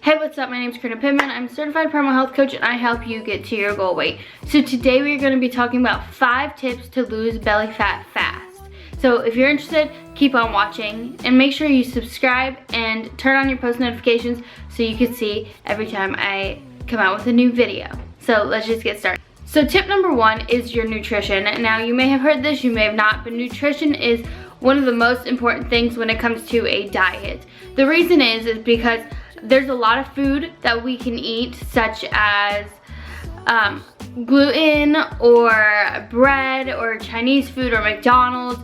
Hey, what's up? My name is Karrina Pitman. I'm a certified personal health coach and I help you get to your goal weight. So today we're going to be talking about 5 tips to lose belly fat fast. So if you're interested, keep on watching and make sure you subscribe and turn on your post notifications so you can see every time I come out with a new video. So let's just get started. So tip number 1 is your nutrition. Now you may have heard this, you may have not, but nutrition is one of the most important things when it comes to a diet. The reason is because there's a lot of food that we can eat, such as gluten or bread or Chinese food or McDonald's.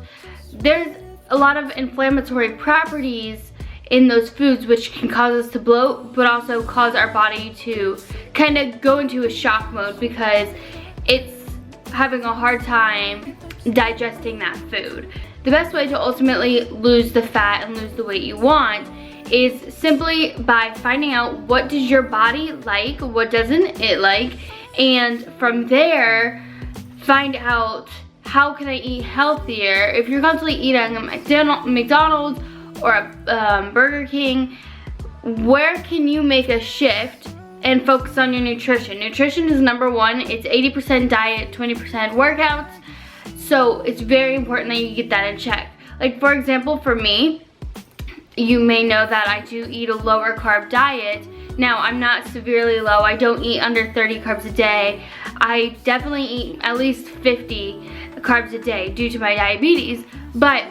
There's a lot of inflammatory properties in those foods which can cause us to bloat, but also cause our body to kind of go into a shock mode because it's having a hard time digesting that food. The best way to ultimately lose the fat and lose the weight you want is simply by finding out what does your body like, what doesn't it like, and from there find out how can I eat healthier. If you're constantly eating a McDonald's or a Burger King, where can you make a shift and focus on your nutrition? Nutrition is number 1. It's 80% diet, 20% workouts, so it's very important that you get that in check. Like for example, for me, you may know that I do eat a lower carb diet. Now, I'm not severely low. I don't eat under 30 carbs a day. I definitely eat at least 50 carbs a day due to my diabetes, but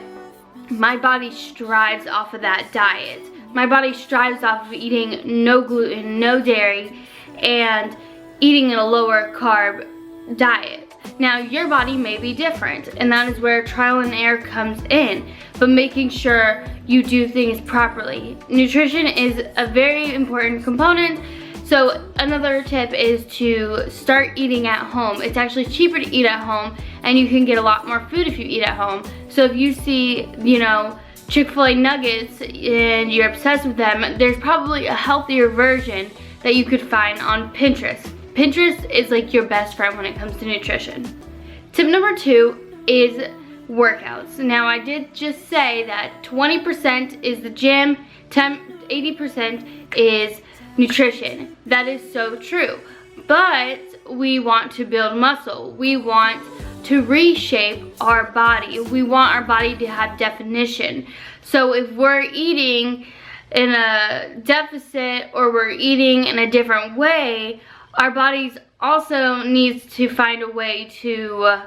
my body strives off of that diet. My body strives off of eating no gluten, no dairy, and eating a lower carb diet. Now, your body may be different, and that is where trial and error comes in, but making sure you do things properly. Nutrition is a very important component, so another tip is to start eating at home. It's actually cheaper to eat at home, and you can get a lot more food if you eat at home. So if you see, Chick-fil-A nuggets and you're obsessed with them, there's probably a healthier version that you could find on Pinterest. Pinterest is like your best friend when it comes to nutrition. Tip number 2 is workouts. Now, I did just say that 20% is the gym, 80% is nutrition. That is so true. But we want to build muscle. We want to reshape our body. We want our body to have definition. So if we're eating in a deficit or we're eating in a different way, our bodies also needs to find a way to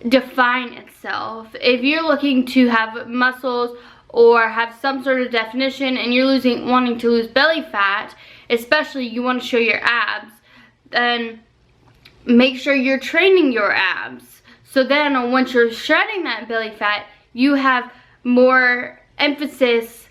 define itself. If you're looking to have muscles or have some sort of definition and you're wanting to lose belly fat, especially you want to show your abs, then make sure you're training your abs. So then once you're shredding that belly fat, you have more emphasis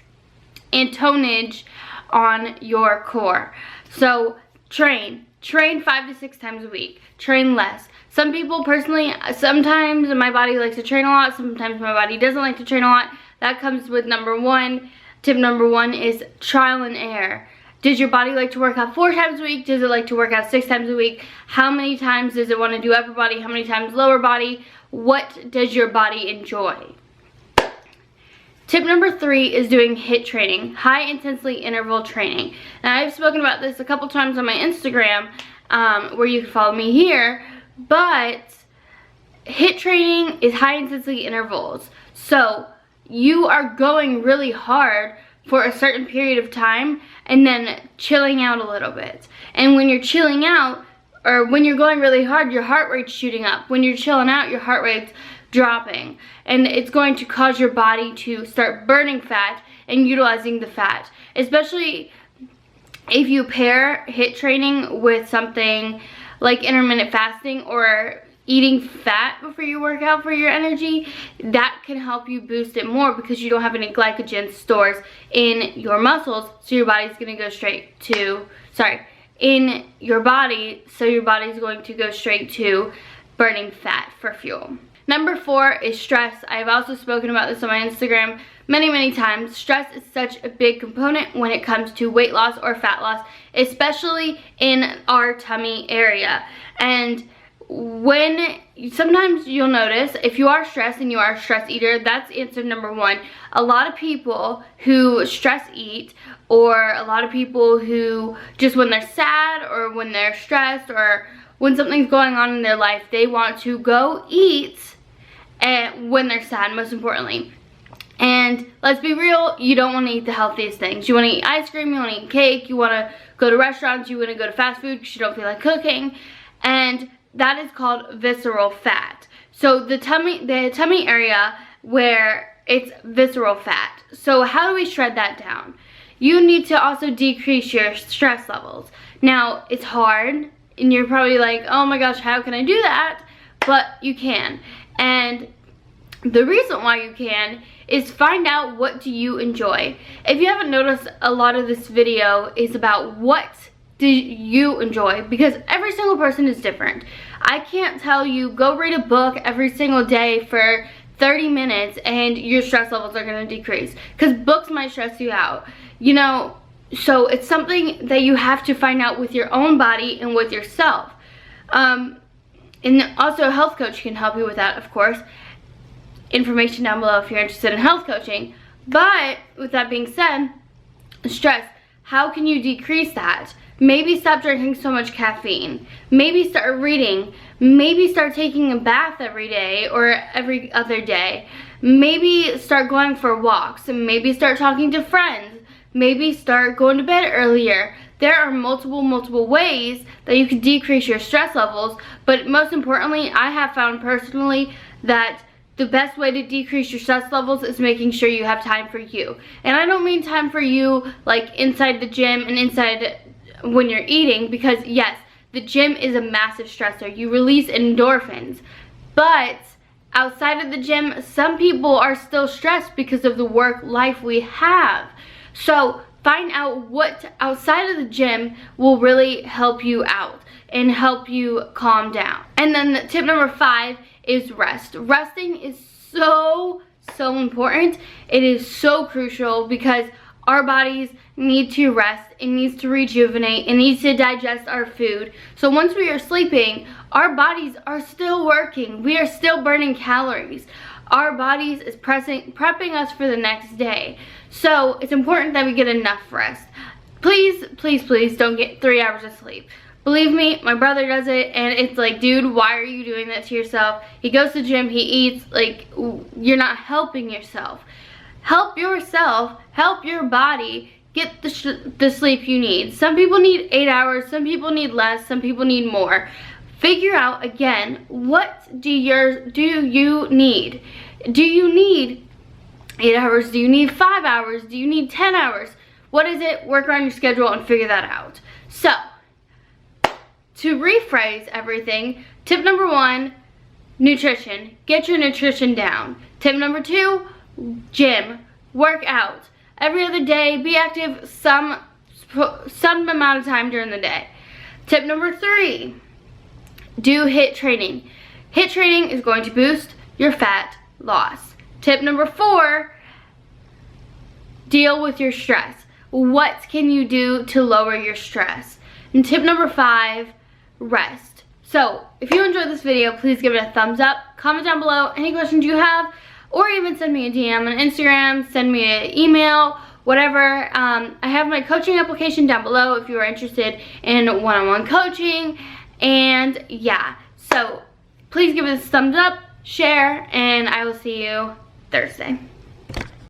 and tonnage on your core. So train 5 to 6 times a week. Train less. Some people personally, sometimes my body likes to train a lot, sometimes my body doesn't like to train a lot. That comes with number 1. Tip number 1 is trial and error. Does your body like to work out 4 times a week? Does it like to work out 6 times a week? How many times does it want to do upper body? How many times lower body? What does your body enjoy? Tip number 3 is doing HIIT training, high intensity interval training. Now, I've spoken about this a couple times on my Instagram, where you can follow me here, but HIIT training is high intensity intervals. So you are going really hard for a certain period of time and then chilling out a little bit. And when you're chilling out, or when you're going really hard, your heart rate's shooting up. When you're chilling out, your heart rate's dropping, and it's going to cause your body to start burning fat and utilizing the fat, especially if you pair HIIT training with something like intermittent fasting or eating fat before you work out for your energy. That can help you boost it more because you don't have any glycogen stores in your muscles, so your body's going to go straight to in your body, so your body's going to go straight to burning fat for fuel. Number 4 is stress. I've also spoken about this on my Instagram many times. Stress is such a big component when it comes to weight loss or fat loss, especially in our tummy area. And sometimes you'll notice if you are stressed and you are a stress eater, that's answer number one. A lot of people who stress eat, or a lot of people who just when they're sad or when they're stressed or when something's going on in their life, they want to go eat, and when they're sad, most importantly. And let's be real, you don't want to eat the healthiest things. You want to eat ice cream, you want to eat cake, you want to go to restaurants, you want to go to fast food because you don't feel like cooking. And that is called visceral fat. So the tummy area where it's visceral fat. So how do we shred that down? You need to also decrease your stress levels. Now, it's hard, and you're probably like, oh my gosh, how can I do that? But you can. And the reason why you can is find out, what do you enjoy. If you haven't noticed, a lot of this video is about what do you enjoy, because every single person is different. I can't tell you go read a book every single day for 30 minutes and your stress levels are going to decrease, because books might stress you out, you know. So it's something that you have to find out with your own body and with yourself. And also a health coach can help you with that, of course. Information down below if you're interested in health coaching. But with that being said, stress, how can you decrease that? Maybe stop drinking so much caffeine. Maybe start reading. Maybe start taking a bath every day or every other day. Maybe start going for walks. And maybe start talking to friends. Maybe start going to bed earlier. There are multiple ways that you can decrease your stress levels. But most importantly, I have found personally that the best way to decrease your stress levels is making sure you have time for you. And I don't mean time for you like inside the gym and inside when you're eating, because yes, the gym is a massive stressor. You release endorphins. But outside of the gym, some people are still stressed because of the work life we have. So find out what outside of the gym will really help you out and help you calm down. And then tip number 5 is rest. Resting is so important. It is so crucial because our bodies need to rest. It needs to rejuvenate. It needs to digest our food. So once we are sleeping, our bodies are still working. We are still burning calories. Our bodies is prepping us for the next day. So it's important that we get enough rest. Please don't get 3 hours of sleep. Believe me, my brother does it, and it's like, dude, why are you doing that to yourself? He goes to the gym, he eats, like, you're not helping yourself. Help yourself, help your body get the sleep you need. Some people need 8 hours, some people need less, some people need more. Figure out, again, what do you need? Do you need 8 hours? Do you need 5 hours? Do you need 10 hours? What is it? Work around your schedule and figure that out. So, to rephrase everything, tip number 1, nutrition. Get your nutrition down. Tip number 2, gym. Work out. Every other day, be active some amount of time during the day. Tip number 3, do HIIT training. HIIT training is going to boost your fat loss. Tip number 4, deal with your stress. What can you do to lower your stress? And tip number 5, rest. So if you enjoyed this video, please give it a thumbs up, comment down below any questions you have, or even send me a DM on Instagram, send me an email, whatever. I have my coaching application down below if you are interested in one-on-one coaching. And yeah, so please give it a thumbs up, share, and I will see you Thursday.